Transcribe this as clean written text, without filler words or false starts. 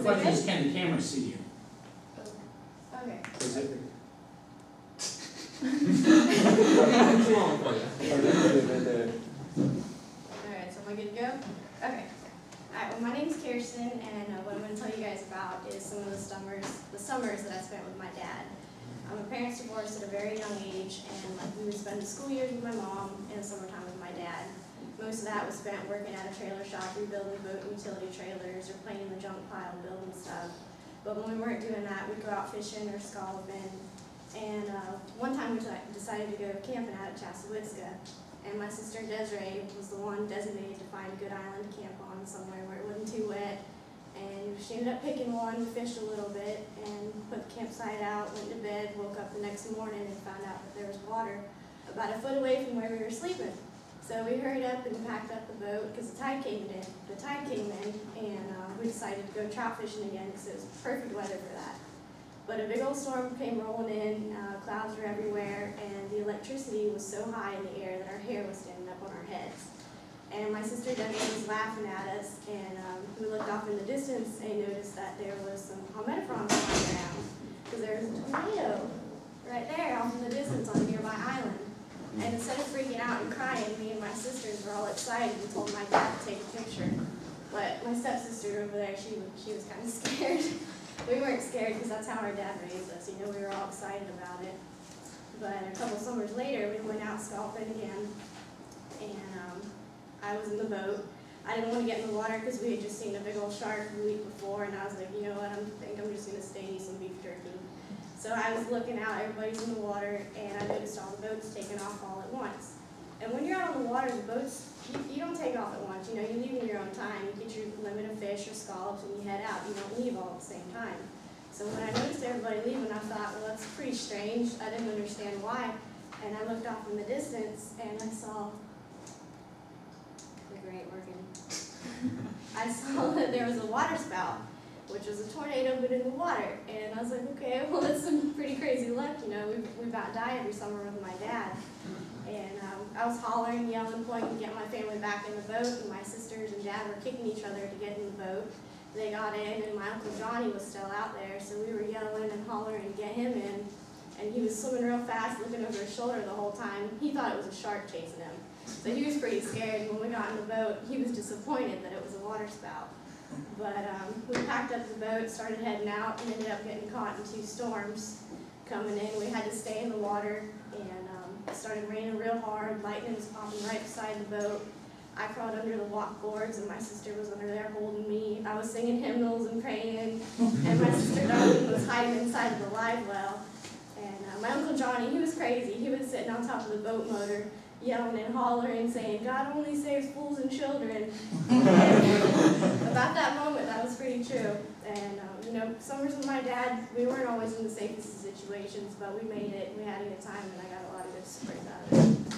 The question is, can the camera see you? Okay. Is it? Too long for you. Alright, so am I good to go? Okay. Alright, well my name's Kirsten, and what I'm going to tell you guys about is some of the summers that I spent with my dad. My parents divorced at a very young age, and we would spend the school years with my mom and the summertime with my dad. Most of that was spent working at a trailer shop, rebuilding boat and utility trailers, or playing in the junk pile, building stuff. But when we weren't doing that, we'd go out fishing or scalloping. And one time we decided to go camping out at Chassahowitzka. And my sister Desiree was the one designated to find a good island to camp on somewhere where it wasn't too wet. And she ended up picking one, fished a little bit, and put the campsite out, went to bed, woke up the next morning and found out that there was water about a foot away from where we were sleeping. So we hurried up and packed up the boat because the tide came in, and we decided to go trout fishing again because it was perfect weather for that. But a big old storm came rolling in, clouds were everywhere, and the electricity was so high in the air that our hair was standing up on our heads. And my sister Debbie was laughing at us, and we looked off in the distance and noticed that there was some palmettophrones flying around because there was a tornado right there off in the distance on a nearby island. And instead of freaking out and crying, me and my sisters were all excited and told my dad to take a picture. But my stepsister over there, she was kind of scared. We weren't scared because that's how our dad raised us. You know, we were all excited about it. But a couple summers later, we went out scalloping again, and I was in the boat. I didn't want to get in the water because we had just seen a big old shark the week before, and I was like, you know what, I think I'm just going to stay and eat some beef jerky. So I was looking out, everybody's in the water, and I noticed all the boats taking off all at once. And when you're out on the water, the boats, you don't take off at once. You know, you leave in your own time. You get your limit of fish or scallops and you head out. You don't leave all at the same time. So when I noticed everybody leaving, I thought, well, that's pretty strange. I didn't understand why. And I looked off in the distance and I saw, the ain't working. I saw that there was a water spout, which was a tornado but in the water. And I was like, okay, well, that's some pretty crazy luck. You know, we about die every summer with my dad. And I was hollering, yelling, pointing to get my family back in the boat, and my sisters and dad were kicking each other to get in the boat. They got in, and my Uncle Johnny was still out there, so we were yelling and hollering to get him in. And he was swimming real fast, looking over his shoulder the whole time. He thought it was a shark chasing him. So he was pretty scared, and when we got in the boat, he was disappointed that it was a water spout. But we packed up the boat, started heading out, and ended up getting caught in 2 storms coming in. We had to stay in the water, and it started raining real hard. Lightning was popping right beside the boat. I crawled under the walk boards, and my sister was under there holding me. I was singing hymnals and praying, and my sister Darlene was hiding inside of the live well. And my Uncle Johnny, he was crazy. He was sitting on top of the boat motor, yelling and hollering, saying, "God only saves fools and children." About that moment, that was pretty true. And you know, summers with my dad, we weren't always in the safest of situations, but we made it. We had a good time, and I got a lot of good stories out of it.